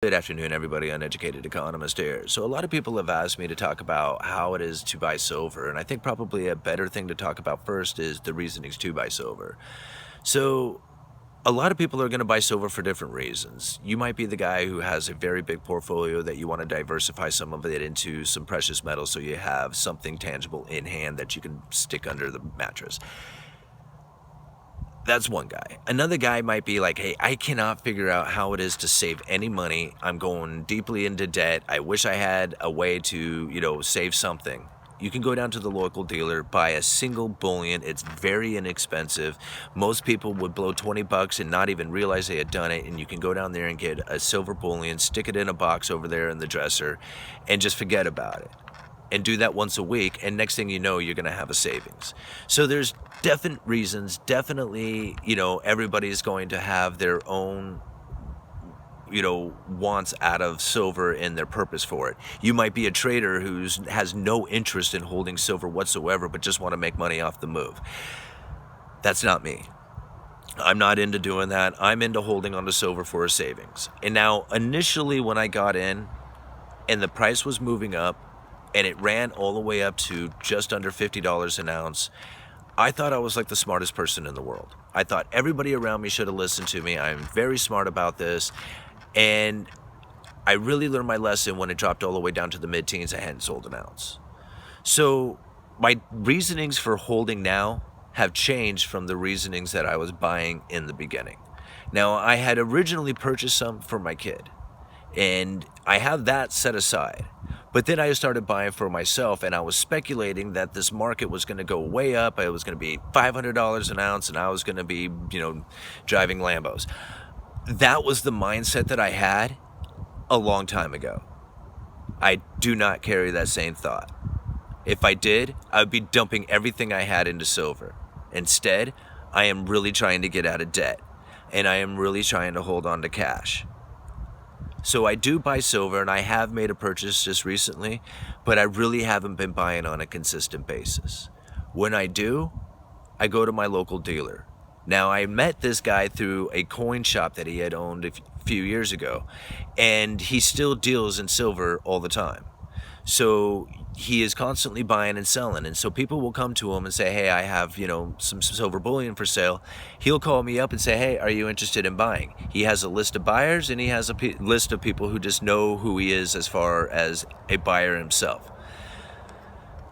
Good afternoon, everybody. Uneducated economist here. So a lot of people have asked me to talk about how it is to buy silver, and I think probably a better thing to talk about first is the reasonings to buy silver. So a lot of people are going to buy silver for different reasons. You might be the guy who has a very big portfolio that you want to diversify some of it into some precious metals so you have something tangible in hand that you can stick under the mattress. That's one guy. Another guy might be like, hey, I cannot figure out how it is to save any money. I'm going deeply into debt. I wish I had a way to, save something. You can go down to the local dealer, buy a single bullion. It's very inexpensive. Most people would blow $20 and not even realize they had done it. And you can go down there and get a silver bullion, stick it in a box over there in the dresser, and just forget about it. And do that once a week, and next thing you know, you're going to have a savings. So there's definite reasons. Definitely, everybody's going to have their own, wants out of silver and their purpose for it. You might be a trader who has no interest in holding silver whatsoever, but just want to make money off the move. That's not me. I'm not into doing that. I'm into holding onto silver for a savings. And now, initially when I got in and the price was moving up, and it ran all the way up to just under $50 an ounce, I thought I was like the smartest person in the world. I thought everybody around me should have listened to me. I'm very smart about this. And I really learned my lesson when it dropped all the way down to the mid-teens. I hadn't sold an ounce. So my reasonings for holding now have changed from the reasonings that I was buying in the beginning. Now, I had originally purchased some for my kid, and I have that set aside. But then I started buying for myself, and I was speculating that this market was going to go way up. It was going to be $500 an ounce, and I was going to be, driving Lambos. That was the mindset that I had a long time ago. I do not carry that same thought. If I did, I would be dumping everything I had into silver. Instead, I am really trying to get out of debt, and I am really trying to hold on to cash. So I do buy silver, and I have made a purchase just recently, but I really haven't been buying on a consistent basis. When I do, I go to my local dealer. Now, I met this guy through a coin shop that he had owned a few years ago, and he still deals in silver all the time. So he is constantly buying and selling. And so people will come to him and say, hey, I have, some silver bullion for sale. He'll call me up and say, hey, are you interested in buying? He has a list of buyers, and he has a list of people who just know who he is as far as a buyer himself.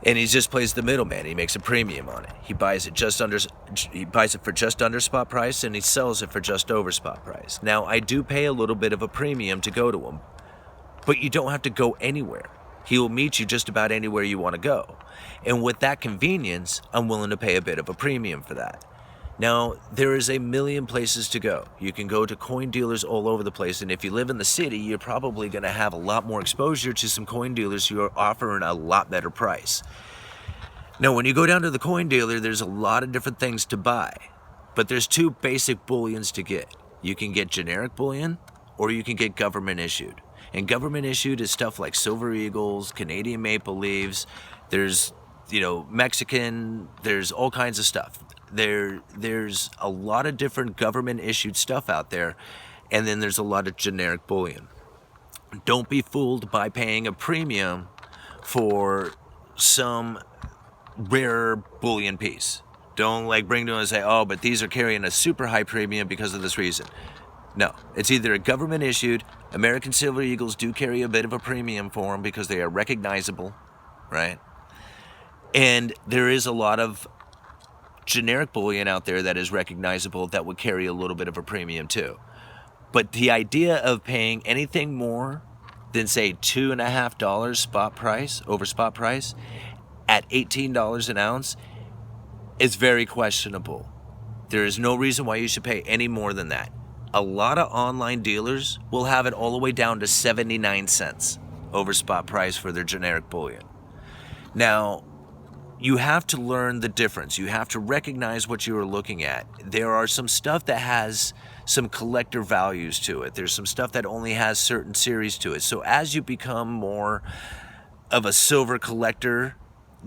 And he just plays the middleman. He makes a premium on it. He buys it for just under spot price, and he sells it for just over spot price. Now, I do pay a little bit of a premium to go to him, but you don't have to go anywhere. He will meet you just about anywhere you want to go. And with that convenience, I'm willing to pay a bit of a premium for that. Now, there is a million places to go. You can go to coin dealers all over the place, and if you live in the city, you're probably going to have a lot more exposure to some coin dealers who are offering a lot better price. Now, when you go down to the coin dealer, there's a lot of different things to buy, but there's two basic bullions to get. You can get generic bullion, or you can get government issued. And government issued is stuff like Silver Eagles, Canadian Maple Leaves. There's, Mexican. There's all kinds of stuff. There's a lot of different government issued stuff out there. And then there's a lot of generic bullion. Don't be fooled by paying a premium for some rare bullion piece. Don't bring to them and say, oh, but these are carrying a super high premium because of this reason. No, it's either a government issued. American Silver Eagles do carry a bit of a premium for them because they are recognizable, right? And there is a lot of generic bullion out there that is recognizable that would carry a little bit of a premium too. But the idea of paying anything more than, say, $2.50 spot price over spot price at $18 an ounce is very questionable. There is no reason why you should pay any more than that. A lot of online dealers will have it all the way down to 79 cents over spot price for their generic bullion. Now, you have to learn the difference. You have to recognize what you are looking at. There are some stuff that has some collector values to it. There's some stuff that only has certain series to it. So as you become more of a silver collector,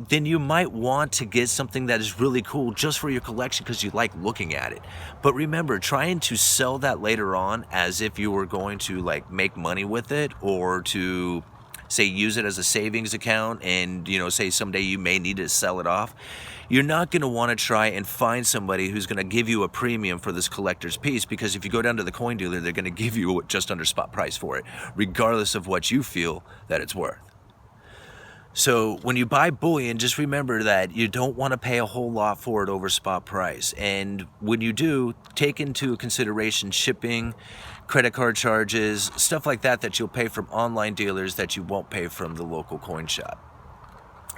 then you might want to get something that is really cool just for your collection because you like looking at it. But remember, trying to sell that later on as if you were going to like make money with it, or to say use it as a savings account and, you know, say someday you may need to sell it off, you're not going to want to try and find somebody who's going to give you a premium for this collector's piece, because if you go down to the coin dealer, they're going to give you just under spot price for it, regardless of what you feel that it's worth. So when you buy bullion, just remember that you don't want to pay a whole lot for it over spot price. And when you do, take into consideration shipping, credit card charges, stuff like that that you'll pay from online dealers that you won't pay from the local coin shop.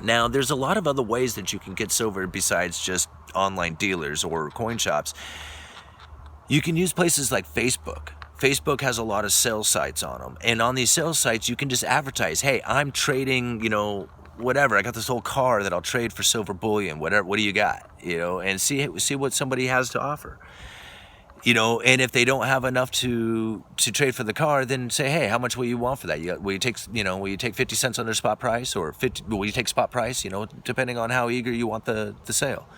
Now, there's a lot of other ways that you can get silver besides just online dealers or coin shops. You can use places like Facebook. Facebook has a lot of sales sites on them. And on these sales sites, you can just advertise, hey, I'm trading, you know, whatever. I got this old car that I'll trade for silver bullion, whatever. What do you got? You know, and see what somebody has to offer. You know, and if they don't have enough to trade for the car, then say, hey, how much will you want for that? Will you take 50 cents under spot price, or will you take spot price? You know, depending on how eager you want the sale.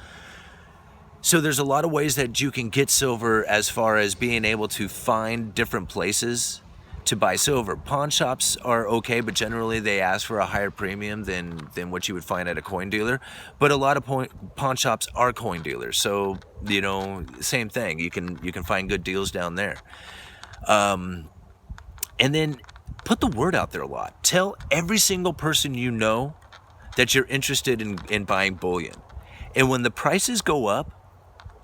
So there's a lot of ways that you can get silver, as far as being able to find different places to buy silver. Pawn shops are okay, but generally they ask for a higher premium than what you would find at a coin dealer. But a lot of pawn shops are coin dealers, so, you know, same thing. You can find good deals down there. And then put the word out there a lot. Tell every single person you know that you're interested in buying bullion. And when the prices go up,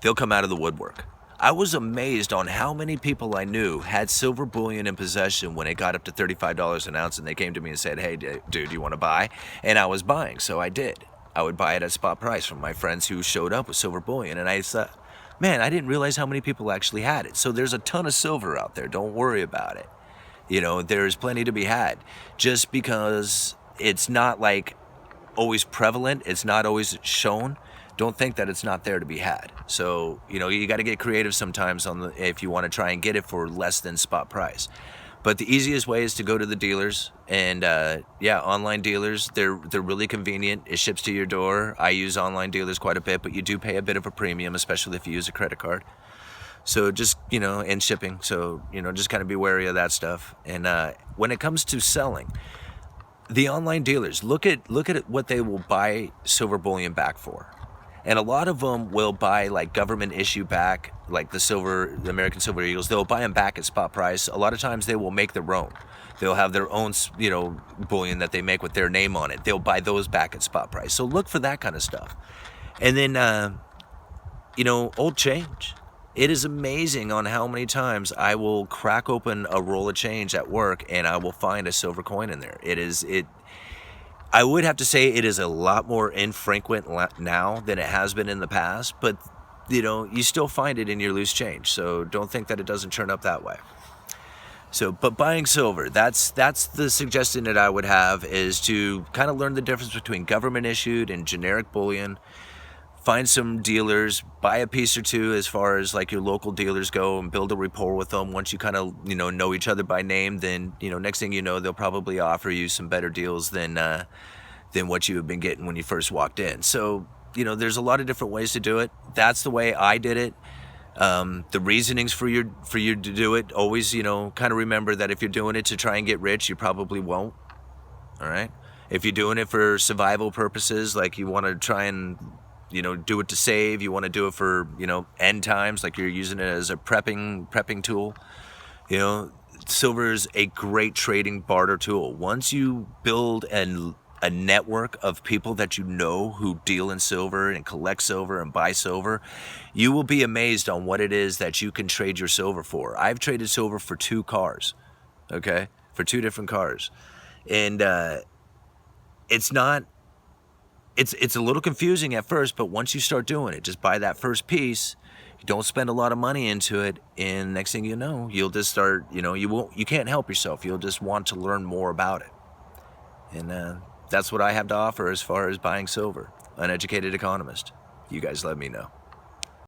they'll come out of the woodwork. I was amazed on how many people I knew had silver bullion in possession when it got up to $35 an ounce, and they came to me and said, hey, dude, you want to buy? And I was buying, so I did. I would buy it at spot price from my friends who showed up with silver bullion, and I thought, man, I didn't realize how many people actually had it. So there's a ton of silver out there. Don't worry about it. You know, there's plenty to be had. Just because it's not like always prevalent, it's not always shown, don't think that it's not there to be had. So, you know, you got to get creative sometimes if you want to try and get it for less than spot price. But the easiest way is to go to the dealers, and online dealers, they're really convenient. It ships to your door. I use online dealers quite a bit, but you do pay a bit of a premium, especially if you use a credit card. So just, you know, and shipping. So, you know, just kind of be wary of that stuff. And when it comes to selling, the online dealers, look at what they will buy silver bullion back for. And a lot of them will buy like government issue back, like the American Silver Eagles. They'll buy them back at spot price. A lot of times they will make their own. They'll have their own, you know, bullion that they make with their name on it. They'll buy those back at spot price. So look for that kind of stuff. And then, you know, old change. It is amazing on how many times I will crack open a roll of change at work and I will find a silver coin in there. I would have to say it is a lot more infrequent now than it has been in the past, but, you know, you still find it in your loose change, so don't think that it doesn't turn up that way. So, but buying silver, that's the suggestion that I would have, is to kind of learn the difference between government issued and generic bullion. Find some dealers, buy a piece or two as far as like your local dealers go, and build a rapport with them. Once you kind of, you know each other by name, then, you know, next thing you know, they'll probably offer you some better deals than what you have been getting when you first walked in. So, you know, there's a lot of different ways to do it. That's the way I did it. The reasonings for you to do it, always, you know, kind of remember that if you're doing it to try and get rich, you probably won't. All right. If you're doing it for survival purposes, like you want to try and, you know, do it to save, you want to do it for, you know, end times, like you're using it as a prepping tool, you know, silver is a great trading barter tool. Once you build a network of people that you know who deal in silver and collect silver and buy silver, you will be amazed on what it is that you can trade your silver for. I've traded silver for 2 cars, okay, for 2 different cars. And it's a little confusing at first, but once you start doing it, just buy that first piece, you don't spend a lot of money into it, and next thing you know, you'll just start, you know, you can't help yourself. You'll just want to learn more about it. And that's what I have to offer as far as buying silver. Uneducated economist. You guys let me know.